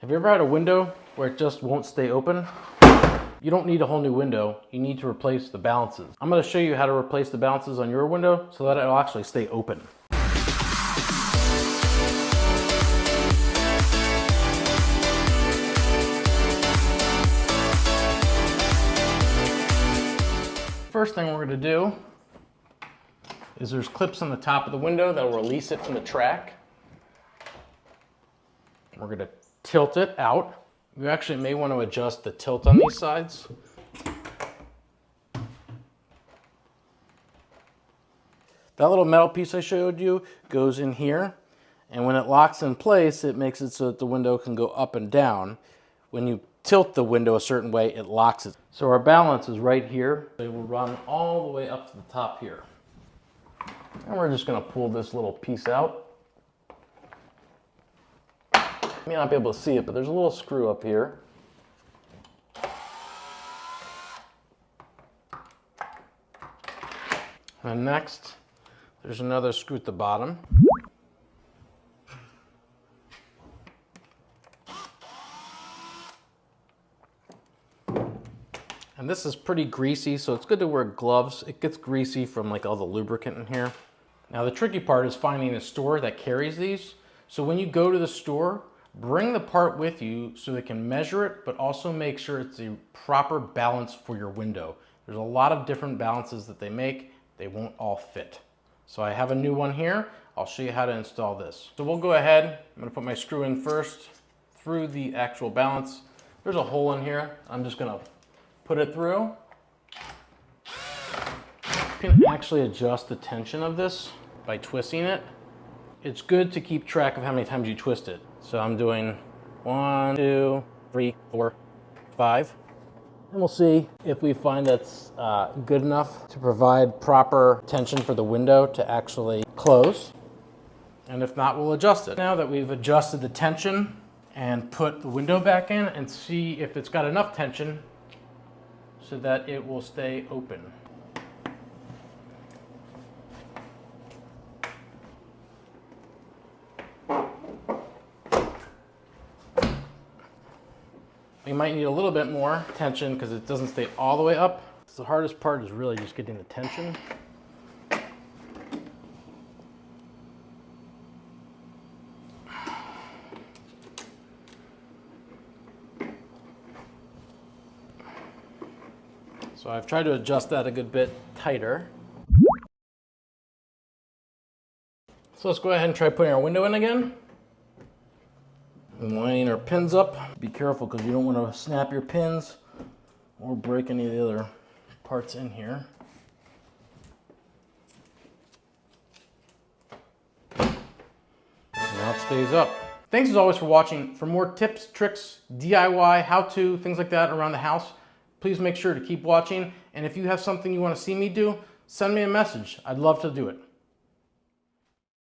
Have you ever had a window where it just won't stay open? You don't need a whole new window. You need to replace the balances. I'm going to show you how to replace the balances on your window so that it'll actually stay open. First thing we're going to do is there's clips on the top of the window that will release it from the track. We're going to tilt it out. You actually may want to adjust the tilt on these sides. That little metal piece I showed you goes in here, and when it locks in place, it makes it so that the window can go up and down. When you tilt the window a certain way, it locks it. So our balance is right here. It will run all the way up to the top here. And we're just going to pull this little piece out. You may not be able to see it, but there's a little screw up here. And next, there's another screw at the bottom. And this is pretty greasy, so it's good to wear gloves. It gets greasy from like all the lubricant in here. Now the tricky part is finding a store that carries these. So when you go to the store, bring the part with you so they can measure it, but also make sure it's the proper balance for your window. There's a lot of different balances that they make. They won't all fit. So I have a new one here. I'll show you how to install this. So we'll go ahead. I'm going to put my screw in first through the actual balance. There's a hole in here. I'm just going to put it through. You can actually adjust the tension of this by twisting it. It's good to keep track of how many times you twist it. So I'm doing 1, 2, 3, 4, 5. And we'll see if we find that's good enough to provide proper tension for the window to actually close. And if not, we'll adjust it. Now that we've adjusted the tension and put the window back in, and see if it's got enough tension so that it will stay open. You might need a little bit more tension because it doesn't stay all the way up. So the hardest part is really just getting the tension. So I've tried to adjust that a good bit tighter. So let's go ahead and try putting our window in again. And lining our pins up. Be careful because you don't want to snap your pins or break any of the other parts in here. Now it stays up. Thanks as always for watching. For more tips, tricks, DIY, how-to, things like that around the house, please make sure to keep watching. And if you have something you want to see me do, send me a message. I'd love to do it.